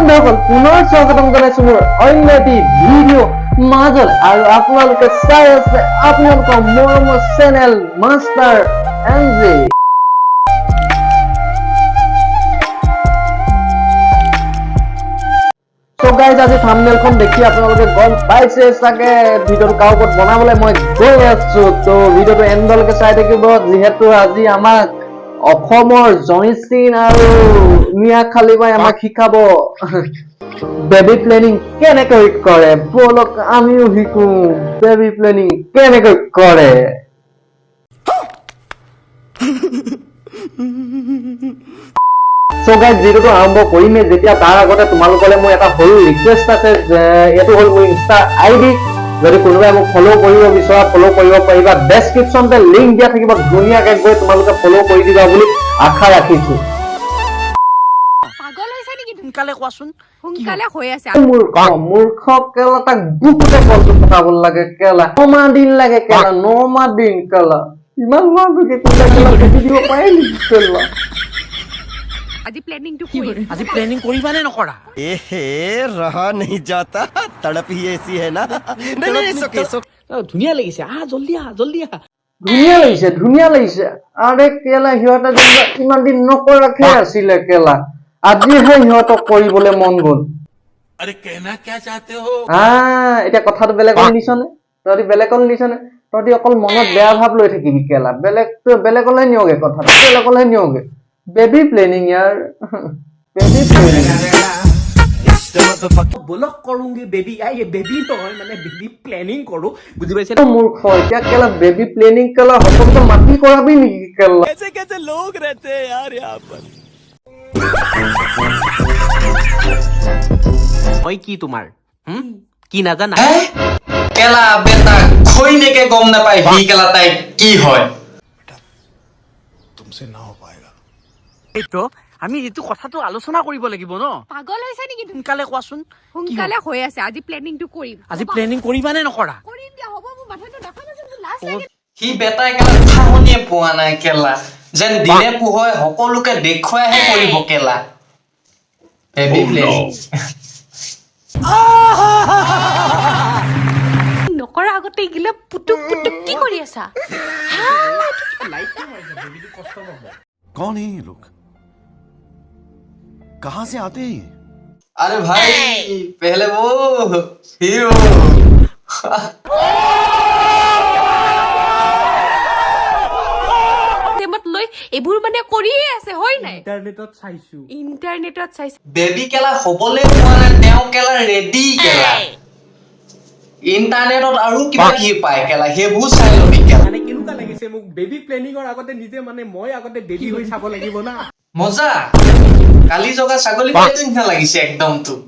বন্ধুসকল পুনৰ স্বাগতম জনাইছো মোৰ অন্য এটি ভিডিঅ' মাজত আৰু আপোনালোকে চাই আছে আপোনালোকৰ মৰমৰ channel master NJ. So guys, আজি থাম্বনেইলখন দেখি আপোনালোকে গম পাইছে চাগে ভিডিঅ'টো কাৰ ওপৰত বনাবলৈ মই গৈ আছো। তো ভিডিঅ'টো এণ্ডলৈকে চাই থাকিব, যিহেতু আজি আমাক অসমৰ জনি সিং আৰু মিয়া খালিমাই আমাক শিকাব বেবি প্লেনিং কেনেকৈ কৰে। বলক আমিও শিকো বেবি প্লেনিং কেনেকৈ কৰে। So guys, ভিডিঅ'টো আৰম্ভ কৰিমে যেতিয়া তাৰ আগতে তোমালোকলৈ মোৰ এটা সৰু ৰিকুৱেষ্ট আছে যে এইটো হ'ল মোৰ ইনষ্টা আইডি। যদি কোনোবাই মোক ফলো কৰিব বিচৰা ফলো কৰিব পাৰিবা, ডেছক্ৰিপশ্যনতে লিংক দিয়া থাকিব, ধুনীয়াকৈ গৈ তোমালোকে ফলো কৰি দিবা বুলি আশা ৰাখিছো। পাগল হৈছে নেকি? সোনকালে কোৱাচোন, সোনকালে হৈ আছে। মূৰ্খ কেলা, তাক বুকুতে কলটো পকাব লাগে কেলা, 9 মাহ দিন লাগে কেলা, 9 মাহ দিন কেলা, ইমান মাহ যদি কোনোবা কেলা খেতি দিব পাৰে নেকি কেলা। আজি প্লেনিংটো কৰিম। আজি প্লেনিং কৰিবা নে নকৰা? এহে ৰহা नहीं जाता तड़प ही ऐसी है ना ধুনীয়া লাগিছে, জল্দি আহ ধুনীয়া লাগিছে। আৰে কেলা সিহঁতে যেনিবা ইমান দিন নকৰাকে আছিলে কেলা, আজিহে সিহঁতক কৰিবলৈ মন গ'ল। এতিয়া কথাটো বেলেগত নিছনে, তহঁতি অকল মনত বেয়া ভাৱ লৈ থাকিবি কেলা, বেলেগলৈ নিয়গে কথাটো, বেলেগলৈ নিয়গে। বেবি প্লেনিং ইয়াৰ বেবি প্লেনিং বলক কৰোগে বেবি, বেবি নহয় মানে বেবি প্লেনিং কৰো, বুজি পাইছে? মূৰ্খ এতিয়া কেলা বেবি প্লেনিং কেলা সকলোকে মাতি কৰাবি নেকি কেলা। कैसे लोग रहते हैं यार यहाँ पर। মই কি তোমাৰ কি নাজানা? কেলা বেটা খৈনেকে গম নাপায় সি কেলা তাই কি হয়। এইটো আমি এইটো কথাটো আলোচনা কৰিব লাগিব ন। পাগল হৈছে নেকি? সোনকালে কোৱাচোন, সোনকালে হৈ আছে। আজি প্লেনিংটো কৰিম। আজি প্লেনিং কৰিবা নে নকৰা? কৰিম দিয়া, হ'ব। মোৰ মাথাটো দেখাবাচোন, লাজ লাগে। সি বেটাই কেলা ঠাহনিয়ে পোৱা নাই কেলা, যেন দিনে পোহৰে সকলোকে দেখুৱাইহে কৰিব কেলা বেবি প্লেনিং। নকৰা আগতে এইগিলা পুটুক পুটুক কি কৰি আছা? कौन है ये लोग, कहाँ से आते हैं? अरे भाई पहले वो हीरो লৈ এইবোৰ মানে কৰিয়ে আছে, হয় নাই? ইণ্টাৰনেটত চাইছো। বেবি কেলা হবলে পোৱা নাই, তেওঁ কেলা ৰেডি কেলা। ইণ্টাৰনেটত আৰু কিবা কি পায় কেলা, সেইবোৰ চাই লবি কেলা। মানে কেনেকুৱা লাগিছে মোক বেবি প্লেনিঙৰ আগতে নিজে মানে মই আগতে বেবি হৈ চাব লাগিব না। মজা কালি জগা ছাগলী পেটু নিচিনা লাগিছে একদম তোক।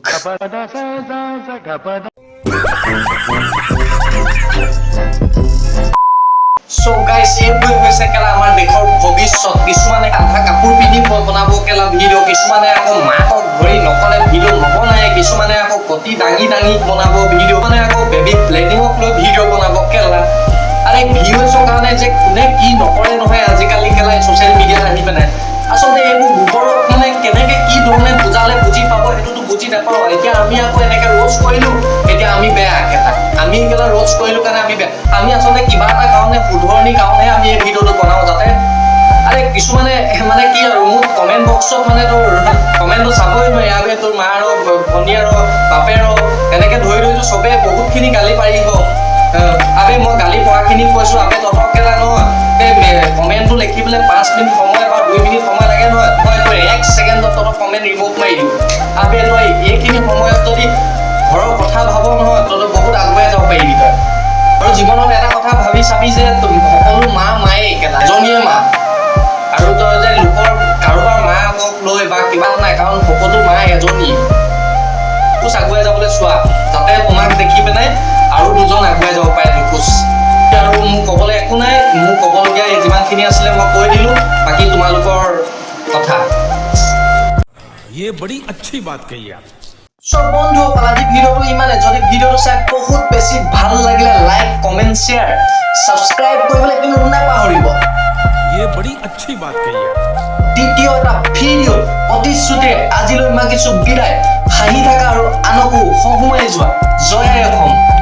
So guys, এইবোৰ হৈছে কেলা আমাৰ দেশৰ ভৱিষ্যত। কিছুমানে আধা কাপোৰ পিন্ধি বনাব কেলা ভিডিঅ', কিছুমানে আকৌ মাকক ধৰি নকলে ভিডিঅ' নবনায়, কিছুমানে আকৌ কটি দাঙি বনাব ভিডিঅ', মানে আকৌ বেবি প্লেনিঙক লৈ ভিডিঅ' বনাব কেলা। আৰে ভিউজৰ কাৰণে যে কোনে কি নকৰে নহয় আজিকালি কেলা ছ'চিয়েল মিডিয়াত আহি পেলাই। আচলতে এইবোৰ ওপৰত মানে কেনেকে কি ধৰণে বুজালে বুজি পাব সেইটোতো বুজি নাপাওঁ। এতিয়া আমি আকৌ এনেকে ৰোজ কৰিলো, এতিয়া আমি বেয়া কেলা, আমি কেলা ৰোজ কৰিলো কাৰণে আমি বেয়া। আমি আচলতে কিবা এটা কাৰণে শুধৰণি কাৰণেহে আমি এই ভিডিঅ'টো বনাওঁ, যাতে আৰে কিছুমানে মানে কি আৰু মোক কমেণ্ট বক্সত মানে তোৰ কমেণ্টটো চাবই নোৱাৰি, আবে তোৰ মা আৰু ভনী আৰু বাপেৰ এনেকে ধৰি ধৰিতো চবে বহুতখিনি গালি পাৰিব। আবে মই গালি পৰাখিনি কৈছো, আবে তহঁতক কেলা নহয় কমেণ্টটো লিখিবলৈ 5 মিনিট সময় বা 2 মিনিট সময় লাগে নহয়, তই 1 ছেকেণ্ডত তহঁতক কমেণ্ট ৰিমুভ মাৰি দিওঁ। আবে তই এইখিনি সময়ত যদি ঘৰৰ কথা ভাব নহয়, তই বহুত আগুৱাই যাব পাৰিবি তই। আৰু জীৱনত এটা কথা ভাবি চাবি যে সকলো মায়েই কেলা এজনীয়ে মা, আৰু তই যে লোকৰ কাৰোবাৰ মাকক লৈ বা কিবা নাই, কাৰণ সকলো মা এজনী। খোজ আগুৱাই যাবলৈ চোৱা, যাতে তোমাক দেখি পেলাই আৰু দুজন আগুৱাই যাব পাৰে দুখোজ। আৰু মোক ক'বলৈ একো নাই, মোক ক'বলগীয়া যিমানখিনি আছিলে মই কৈ দিলো, বাকী তোমালোকৰ কথা। ये बड़ी अच्छी बात कही आप। সব বন্ধুসকল আজি ভিডিঅ'টো ইমানে। যদি ভিডিঅ'টো চাই বহুত বেছি ভাল লাগিলে লাইক কমেণ্ট শ্বেয়াৰ ছাবস্ক্ৰাইব কৰিবলৈ কিন্তু নাপাহৰিব। ये बड़ी अच्छी बात कही आप। দ্বিতীয় এটা ভিডিঅ' প্ৰতিশ্ৰুতিৰে আজিলৈ মাগিছো বিদায়। হাঁহি থাকা আৰু আনকো হহুৱাই যোৱা জয় আই অসম।